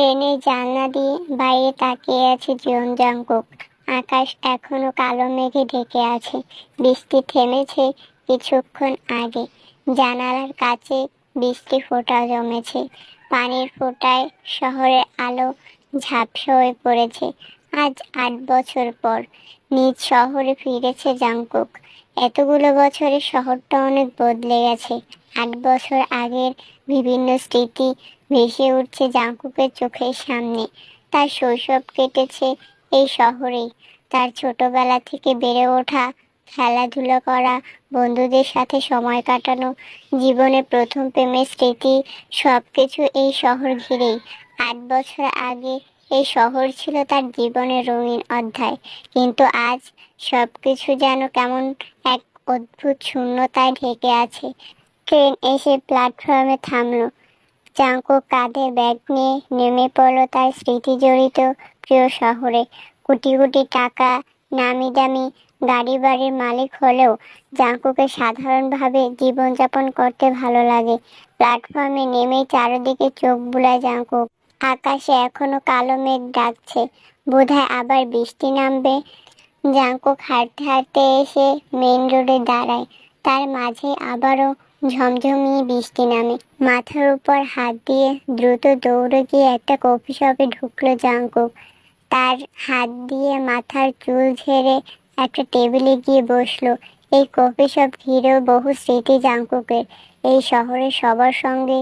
ট্রেনের জানলা দিয়ে বাইরে তাকিয়ে আছে জিয়ন জাংকুক। আকাশ এখনো কালো মেঘে ঢেকে আছে। বৃষ্টি থেমেছে কিছুক্ষণ আগে। জানালার কাছে বৃষ্টি ফোঁটা জমেছে। পানির ফোঁটায় শহরের আলো ঝাপসা হয়ে পড়েছে। আজ 8 বছর পর নিজ শহরে ফিরেছে জাংকুক। এতগুলো বছরে শহরটা অনেক বদলে গেছে। 8 বছর আগের বিভিন্ন স্মৃতি ভেসে উঠছে জাংকুকের চোখের সামনে। তার শৈশব কেটেছে এই শহরেই। তার ছোটবেলা থেকে বেড়ে ওঠা, খেলাধুলা করা, বন্ধুদের সাথে সময় কাটানো, জীবনের প্রথম প্রেমের স্মৃতি, সবকিছু এই শহর ঘিরেই। 8 বছর আগে এই শহর ছিল তার জীবনের রঙিন অধ্যায়, কিন্তু আজ সবকিছু যেন কেমন এক অদ্ভুত শূন্যতায় ঢেকে আছে। ট্রেন এসে প্ল্যাটফর্মে থামলো। জাংকুক কাঁধে ব্যাগ নিয়ে নেমে পড়ল তার স্মৃতিজড়িত প্রিয় শহরে। কোটি কোটি টাকা, নামি দামি গাড়ি বাড়ির মালিক হলেও জাংকুকের সাধারণভাবে জীবনযাপন করতে ভালো লাগে। প্ল্যাটফর্মে নেমেই চারিদিকে চোখ বুলায় জাংকুক। আকাশে এখনো কালো মেঘ ডাকছে, বোধহয় আবার বৃষ্টি নামবে। জাংকুক হাঁটতে হাঁটতে এসে মেইন রোডে দাঁড়ায়। তার মাঝে আবারও ঝমঝমিয়ে বৃষ্টি নামে। মাথার উপর হাত দিয়ে দ্রুত দৌড়ে গিয়ে একটা কফি শপে ঢুকলো জাংকুক। তার হাত দিয়ে মাথার চুল ঝেড়ে একটা টেবিলে গিয়ে বসলো। এই কফি শপ ঘিরেও বহু স্মৃতি জাংকুকের। এই শহরের সবার সঙ্গে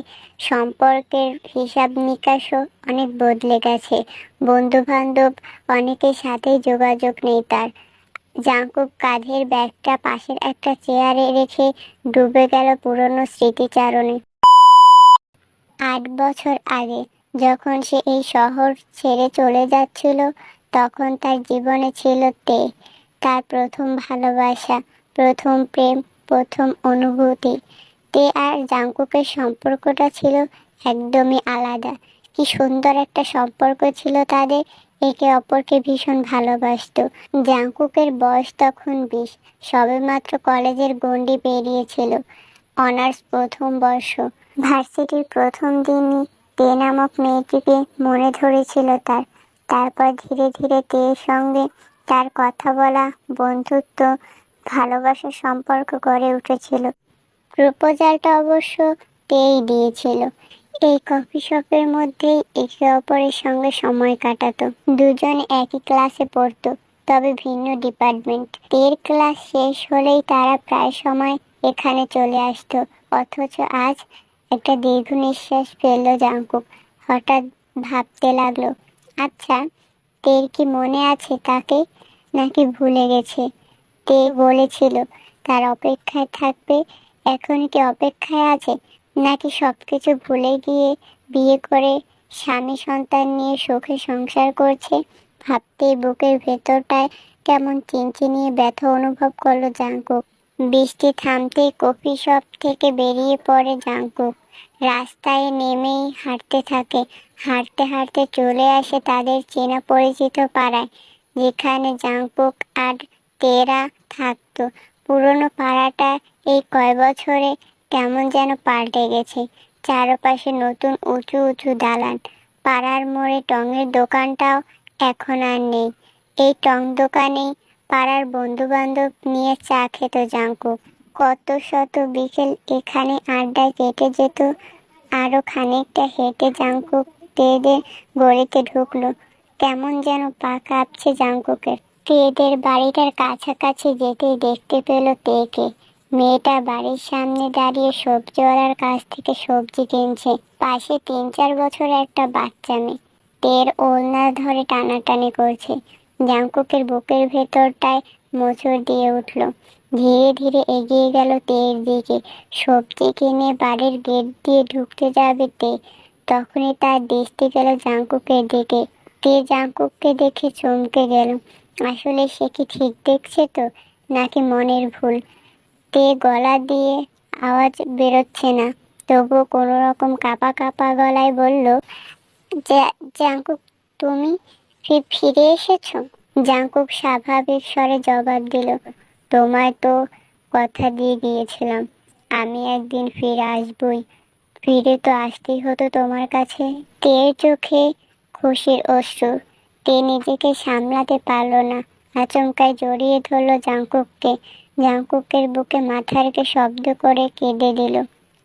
সম্পর্কের হিসাব নিকাশও অনেক বদলে গেছে। বন্ধু বান্ধব অনেকের সাথেই যোগাযোগ নেই তার। জাংকুক কাঁধের ব্যাগটা পাশের একটা চেয়ারে রেখে ডুবে গেল পুরনো স্মৃতিচারণে। 8 বছর আগে যখন সে এই শহর ছেড়ে চলে যাচ্ছিল, তখন তার জীবনে ছিল তে, তার প্রথম ভালোবাসা, প্রথম প্রেম, প্রথম অনুভূতি। তে আর জাংকুকের সম্পর্কটা ছিল একদমই আলাদা। কি সুন্দর একটা সম্পর্ক ছিল তাদের, একে অপরকে ভীষণ ভালোবাসতো। জাংকুকের বয়স তখন 20, সবেমাত্র কলেজের গণ্ডি পেরিয়েছিল। অনার্স প্রথম বর্ষ। ভার্সিটির প্রথম দিনই তে নামক মেয়েটিকে মনে ধরেছিল তার। তারপর ধীরে ধীরে তের সঙ্গে তার কথা বলা, বন্ধুত্ব, ভালোবাসার সম্পর্ক গড়ে উঠেছিল। প্রপোজালটা অবশ্য তেই দিয়েছিল। এই কফি শপের মধ্যেই একে অপরের সঙ্গে সময় কাটাতো। দুজনে একই ক্লাসে পড়তো, তবে ভিন্ন ডিপার্টমেন্ট। তের ক্লাস শেষ হলেই তারা প্রায় সময় এখানে চলে আসতো। অথচ আজ একটা দীর্ঘ নিঃশ্বাস ফেলল জাংকুক। হঠাৎ ভাবতে লাগলো, আচ্ছা, তের কি মনে আছে তাকে, নাকি ভুলে গেছে? তে বলেছিল তার অপেক্ষায় থাকবে। এখন কি অপেক্ষায় আছে, নাকি সবকিছু ভুলে গিয়ে বিয়ে করে স্বামী সন্তান নিয়ে সুখে সংসার করছে? ভাবতেই বুকের ভেতরটায় কেমন চিনচিনিয়ে ব্যথা অনুভব করলো জাংকুক। বৃষ্টি থামতেই কফি শপ থেকে বেরিয়ে পড়ে জাংকুক। রাস্তায় নেমেই হাঁটতে থাকে। হাঁটতে হাঁটতে চলে আসে তাদের চেনা পরিচিত পাড়ায়, যেখানে জাংকুক আর তেরা থাকতো। পুরনো পাড়াটা এই কয় বছরে কেমন যেন পাল্টে গেছে। চারপাশে নতুন উঁচু উঁচু দালান। পাড়ার মোড়ে টঙের দোকানটাও এখন আর নেই। এই টং দোকানেই পাড়ার বন্ধু বান্ধব নিয়ে চা খেত জাংকুক। কত শত বিকেল এখানে আড্ডায় কেটে যেত। আরো খানিকটা হেঁটে জাংকুক তেদের গলিতে ঢুকলো। কেমন যেন পা কাঁপছে জাংকুকের। তেদের বাড়িটার কাছাকাছি যেতেই দেখতে পেল তেকে। মেয়েটা বাড়ির সামনে দাঁড়িয়ে সবজিওয়ালার কাছ থেকে সবজি কিনছে। পাশে 3-4 বছর একটা বাচ্চা মেয়ে তের ওড়না ধরে টানাটানি করছে। জাংকুকের বুকের ভেতরটায় মোচড় দিয়ে উঠল। ধীরে ধীরে এগিয়ে গেল তের দিকে। সবজি কিনে বাড়ির গেট দিয়ে ঢুকতে যাবে তে, তখনই তার দৃষ্টি গেল জাংকুকের দিকে। তে জাংকুককে দেখে চমকে গেল। আসলে সে কি ঠিক দেখছে তো, নাকি মনের ভুল? তে গলা দিয়ে আওয়াজ বেরোচ্ছে না, তবুও কোনো রকম কাঁপা কাঁপা গলায় বলল, জাংকুক, তুমি ফিরে এসেছো? জাংকুক স্বাভাবিক স্বরে জবাব দিল, তোমায় তো কথা দিয়ে গিয়েছিলাম, আমি একদিন ফিরে আসবই। ফিরে তো আসতেই হতো তোমার কাছে। তের চোখে খুশির অশ্রু। তে নিজেকে সামলাতে পারল না, আচমকাই জড়িয়ে ধরল জাংকুককে। জাংকুকের বুকে মাথা রেখে শব্দ করে কেঁদে দিল।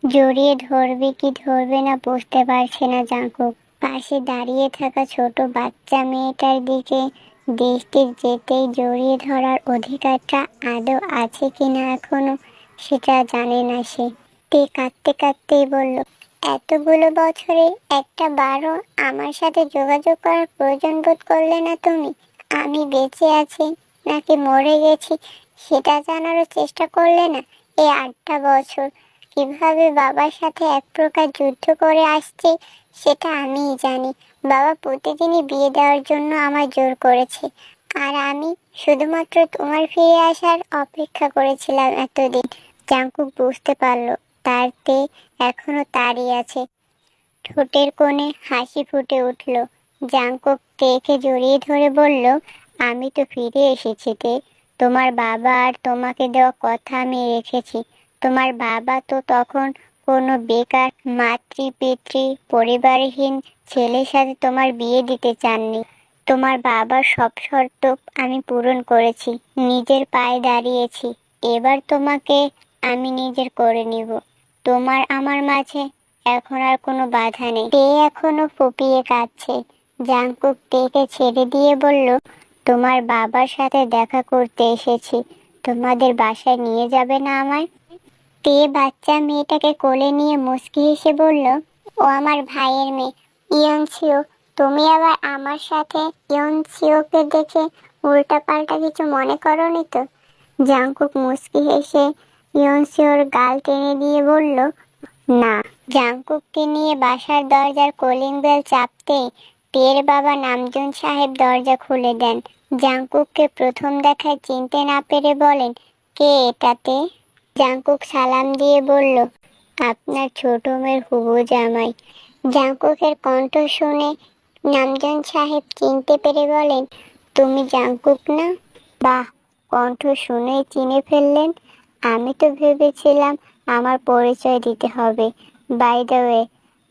জড়িয়ে ধরবে কি ধরবে না বুঝতে পারছে না জাংকুক। পাশে দাঁড়িয়ে থাকা ছোট বাচ্চা মেয়েটার দিকে দৃষ্টি যেতেই জড়িয়ে ধরার অধিকারটা আদৌ আছে কিনা এখনো সেটা জানে না সে। তে কাঁদতে কাঁদতেই বলল, এতগুলো বছরে একটা বারও আমার সাথে যোগাযোগ করার প্রয়োজন বোধ করলে না তুমি? আমি বেঁচে আছি নাকি মরে গেছি সেটা জানারও চেষ্টা করলে না? এই 8টা বছর কিভাবে বাবার সাথে এক প্রকার যুদ্ধ করে আসছে সেটা আমিই জানি। বাবা প্রতিদিনই বিয়ে দেওয়ার জন্য আমায় জোর করেছে, আর আমি শুধুমাত্র তোমার ফিরে আসার অপেক্ষা করেছিলাম এতদিন। জাংকুক বুঝতে পারল তার তে এখনো তারই আছে। ঠোঁটের কোণে হাসি ফুটে উঠল। জাংকুক তেকে জড়িয়ে ধরে বলল, আমি তো ফিরে এসেছি তে। তোমার বাবা আর তোমাকে দেওয়া কথা আমি রেখেছি। তোমার বাবা তো তখন কোনো বেকার মাতৃপিতৃ পরিবারহীন ছেলের সাথে তোমার বিয়ে দিতে চাননি। তোমার বাবার সব শর্ত আমি পূরণ করেছি, নিজের পায়ে দাঁড়িয়েছি। এবার তোমাকে আমি নিজের করে নিব। তোমার আমার মাঝে এখন আর কোনো বাধা নেই। তে এখনো ফুপিয়ে কাঁদছে। জাংকুক তেকে ছেড়ে দিয়ে বলল, তোমার বাবার সাথে দেখা করতে এসেছি, তোমাদের বাসায় নিয়ে যাবে না আমায়? তে বাচ্চা মেয়েটাকে কোলে নিয়ে মুচকি হেসে বলল, ও আমার ভাইয়ের মেয়ে ইয়নসিও। তুমি আবার আমার সাথে ইয়নসিওকে দেখে উল্টাপাল্টা কিছু মনে করনি তো? জাংকুক মুচকি হেসে ইয়নসিওর গাল টেনে দিয়ে বলল, না। জাংকুককে নিয়ে বাসার দরজার কলিং বেল চাপতেই তের বাবা নামজুন সাহেব দরজা খুলে দেন। জাংকুককে প্রথম দেখায় চিনতে না পেরে বলেন, কে এটাতে? জাংকুক সালাম দিয়ে বলল, আপনার ছোট মেয়ের হুবু জামাই। জাংকুকের কণ্ঠ শুনে নামজুন সাহেব চিনতে পেরে বলেন, তুমি জাংকুক না? বাহ, কণ্ঠ শুনেই চিনে ফেললেন। আমি তো ভেবেছিলাম আমার পরিচয় দিতে হবে। বাই দ্য ওয়ে,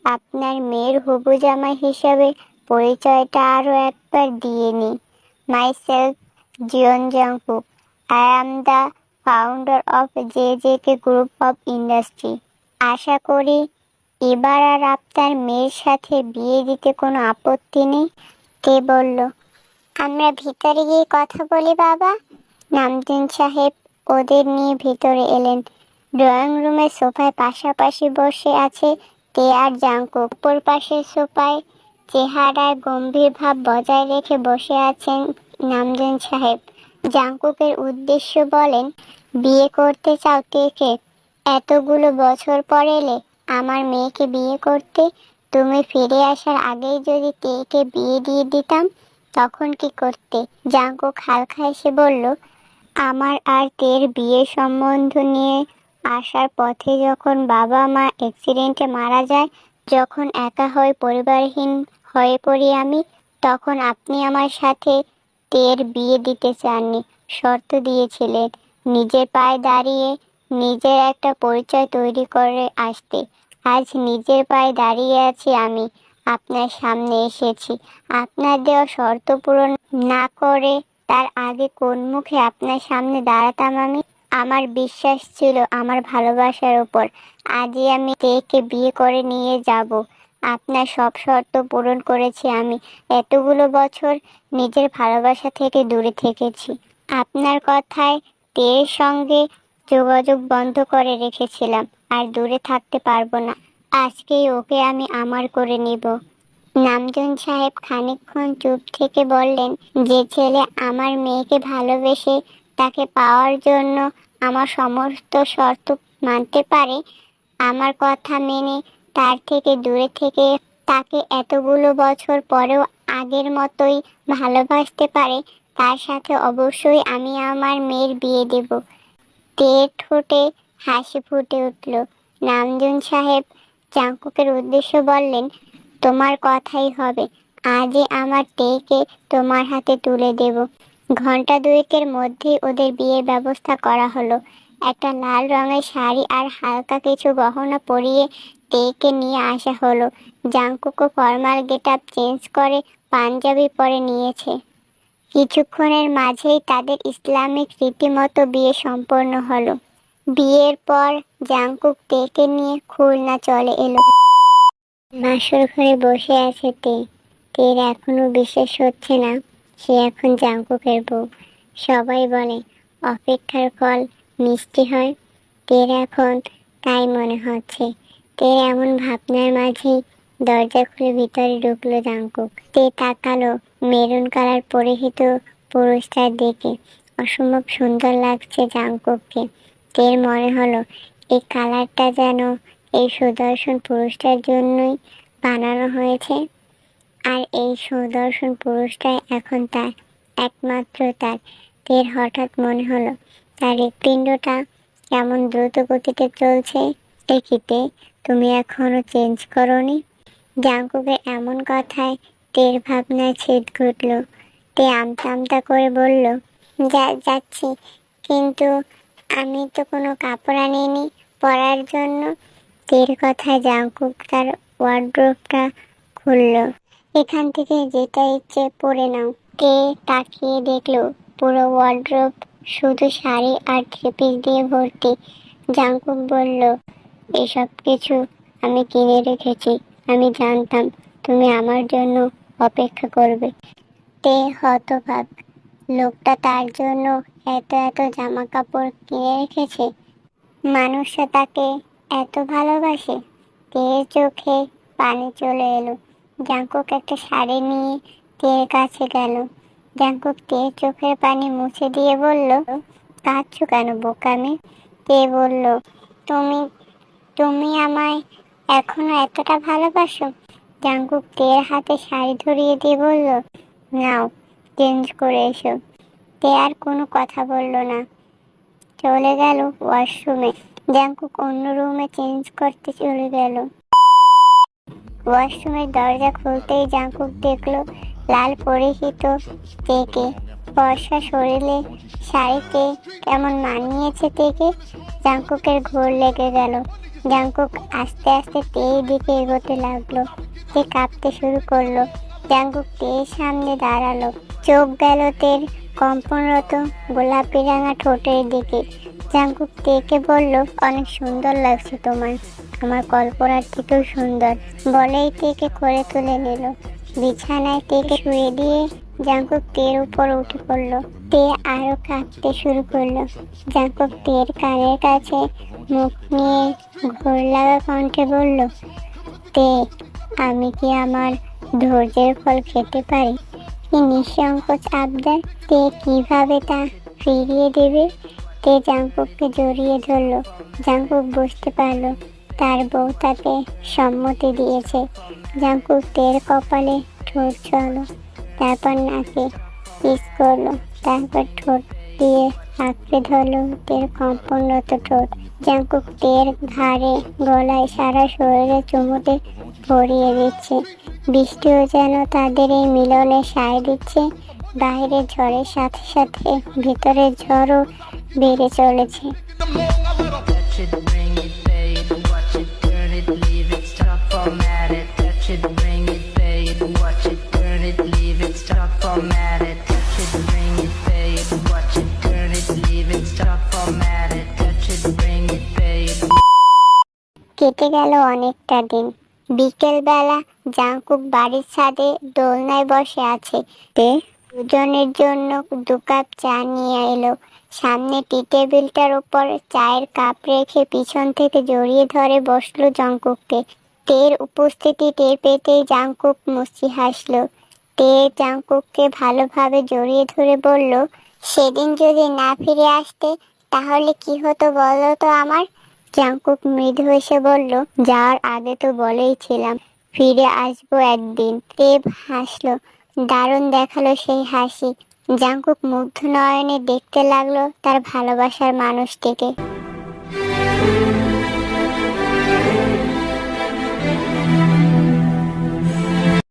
আপনার মেয়ের হুবু জামাই হিসাবে পরিচয়টা আরও একবার দিয়ে নিই। Myself Jeon Jungkook. I am the founder of JJK group of industry. আশা করি এবার আর আপনার মেয়ের সাথে বিয়ে দিতে কোনো আপত্তি নেই। কে বলল, আমরা ভিতরে গিয়ে কথা বলি বাবা। নামজুন সাহেব ওদের নিয়ে ভিতরে এলেন। ড্রয়িং রুমের সোফায় পাশাপাশি বসে আছে তে আর জাংকুক। অপর পাশের সোফায় চেহারায় গম্ভীর ভাব বজায় রেখে বসে আছেন নামজুন সাহেব। জাংকুকের উদ্দেশ্য বলেন, বিয়ে করতে চাও তেকে? এতগুলো বছর পর এলে আমার মেয়েকে বিয়ে করতে। তুমি ফিরে আসার আগেই যদি তেকে বিয়ে দিয়ে দিতাম তখন কি করতে? জাংকুক হালকা হেসে বলল, আমার আর তের বিয়ে সম্বন্ধ নিয়ে আসার পথে যখন বাবা মা অ্যাক্সিডেন্টে মারা যায়, যখন একা হয়ে পরিবারহীন হয়ে পড়ি আমি, তখন আপনি আমার সাথে তের বিয়ে দিতে চাননি, শর্ত দিয়েছিলেন নিজের পায়ে দাঁড়িয়ে নিজের একটা পরিচয় তৈরি করে আসতে। আজ নিজের পায়ে দাঁড়িয়ে আছি আমি, আপনার সামনে এসেছি। আপনার দেওয়া শর্ত পূরণ না করে তার আগে কোন মুখে আপনার সামনে দাঁড়াতাম আমি? আমার বিশ্বাস ছিল আমার ভালোবাসার উপর। আজই আমি তেকে বিয়ে করে নিয়ে যাব। আপনার সব শর্ত পূরণ করেছি আমি। এতগুলো বছর নিজের ভালোবাসা থেকে দূরে থেকেছি। আপনার কথায় তের সঙ্গে যোগাযোগ বন্ধ করে রেখেছিলাম, আর দূরে থাকতে পারবো না। আজকেই ওকে আমি আমার করে নিব। নামজুন সাহেব খানিকক্ষণ চুপ থেকে বললেন, যে ছেলে আমার মেয়েকে ভালোবেসে তাকে পাওয়ার জন্য আমার সমস্ত শর্ত মানতে পারে, আমার কথা মেনে তার থেকে দূরে থেকে তাকে এতগুলো বছর পরেও আগের মতোই ভালোবাসতে পারে, তার সাথে অবশ্যই আমি আমার মেয়ের বিয়ে দেব। তের ঠোঁটে হাসি ফুটে উঠল। নামজুন সাহেব জাংকুকের উদ্দেশ্য বললেন, তোমার কথাই হবে। আজই আমার তেকে তোমার হাতে তুলে দেব। ঘন্টা দুয়েকের মধ্যেই ওদের বিয়ের ব্যবস্থা করা হলো। একটা লাল রঙের শাড়ি আর হালকা কিছু গহনা পরিয়ে তেকে নিয়ে আসা হলো। জাংকুকও ফর্মাল গেট আপ চেঞ্জ করে পাঞ্জাবি পরে নিয়েছে। কিছুক্ষণের মাঝেই তাদের ইসলামিক রীতিমতো বিয়ে সম্পন্ন হলো। বিয়ের পর জাংকুক তেকে নিয়ে খুলনা চলে এলো। বাসর ঘরে বসে আছে তের এখনো বিশ্বাস হচ্ছে না সে এখন জাংকুকের বউ। সবাই বলে অপেক্ষার ফল মিষ্টি হয়, তের এখন তাই মনে হচ্ছে। তের এমন ভাবনার মাঝেই দরজা খুলে ভিতরে ঢুকলো জাংকুক। তে তাকালো মেরুন কালার পরিহিত পুরুষটার দিকে। অসম্ভব সুন্দর লাগছে জাংকুককে। তের মনে হলো এই কালারটা যেন এই সুদর্শন পুরুষটার জন্যই বানানো হয়েছে, আর এই সুদর্শন পুরুষটাই এখন তার, একমাত্র তার। তের হঠাৎ মনে হলো তার হৃৎপিণ্ডটা কেমন দ্রুত গতিতে চলছে। দেখিতে তুমি এখনো চেঞ্জ করনি? জাংকুকের এমন কথায় তের ভাবনায় ছেদ ঘটল। তে আমতা আমতা করে বলল, যাচ্ছি, কিন্তু আমি তো কোনো কাপড় আনিনি পরার জন্য। তের কথায় জাংকুক তার ওয়ার্ড্রোবটা খুলল। এখান থেকে যেটা ইচ্ছে পরে নাও। তে তাকিয়ে দেখলো পুরো ওয়ার্ড্রোব শুধু শাড়ি আর থ্রি পিস দিয়ে ভর্তি। জাংকুক বলল, এসব কিছু আমি কিনে রেখেছি, আমি জানতাম তুমি আমার জন্য অপেক্ষা করবে। তে হতবাক, লোকটা তার জন্য এত এত জামা কাপড় কিনে রেখেছে, মানুষটা তাকে এত ভালোবাসে। তের চোখে পানি চলে এলো। জাংকুক একটা শাড়ি নিয়ে তের কাছে গেল। জাংকুক তের চোখের পানি মুছে দিয়ে বলল, কাঁদছো কেন বোকামি? তে বলল, তুমি তুমি আমায় এখনো এতটা ভালোবাসো? জাংকুক তের হাতে শাড়ি ধরিয়ে দিয়ে বলল, নাও চেঞ্জ করে এসো। তে আর কোনো কথা বলল না, চলে গেল ওয়াশরুমে। জাংকুক অন্য রুমে চেঞ্জ করতে চলে গেল। ওয়াশরুমের দরজা খুলতেই জাংকুক দেখলো লাল পরিহিত তেকে। ফর্সা শরীরে শাড়িতে কেমন মানিয়েছে তেকে। জাংকুকের ঘোর লেগে গেল। জাংকুক আস্তে আস্তে তের দিকে এগোতে লাগলো। তে কাঁপতে শুরু করলো। জাংকুক তের সামনে দাঁড়ালো। চোখ গেল তের কম্পনরত গোলাপি রাঙা ঠোঁটের দিকে। জাংকুক তেকে বলল, অনেক সুন্দর লাগছে তোমার, আমার কল্পনার থেকেও সুন্দর। বলেই তেকে করে তুলে নিল। বিছানায় তেকে শুয়ে দিয়ে জাংকুক তের উপর উঠে পড়ল। তে আরো কাঁদতে শুরু করলো। জাংকুক তের কানের কাছে মুখ নিয়ে ঘোর লাগা কণ্ঠে বলল, তে আমি কি আমার ধৈর্যের ফল খেতে পারি? কি নিঃসংকোচ আবদার! তে কিভাবে তা ফিরিয়ে দেবে? তে জাংকুককে জড়িয়ে ধরল। জাংকুক বুঝতে পারল তার বউ তাকে সম্মতি দিয়েছে। জাংকুক তের কপালে ঠোঁট ছোঁয়ালো, তারপর নাকে কিস করলো, তারপর ঠোঁট দিয়ে আঁকড়ে ধরলো তের কম্পনরত ঠোঁট। জাংকুক তের ঘাড়ে, গলায়, সারা শরীরে চুমুতে ভরিয়ে দিচ্ছে। বৃষ্টিও যেন তাদের এই মিলনে সায় দিচ্ছে। বাইরে ঝড়ের সাথে সাথে ভেতরের ঝড়ও বেড়ে চলেছে। কেটে গেল অনেকটা দিন। বিকেল বেলা জাংকুক বাড়ির ছাদে দোলনায় বসে আছে। তে দুজনের জন্য 2 কাপ চা নিয়ে এলো। সামনে টি টেবিলটার উপর চায়ের কাপ রেখে পিছন থেকে জড়িয়ে ধরে বসলো জাংকুককে। তের উপস্থিতি টের পেতেই জাংকুক মুচকি হাসলো। তে জাংকুককে ভালোভাবে জড়িয়ে ধরে বলল, সেদিন যদি না ফিরে আসতে তাহলে কি হতো বলো তো আমার? জাংকুক মৃদু হেসে বলল, যাওয়ার আগে তো বলেই ছিলাম ফিরে আসবো একদিন। দেব হাসলো, দারুণ দেখালো সেই হাসি। জাংকুক মুগ্ধ নয়নে দেখতে লাগলো তার ভালোবাসার মানুষটিকে।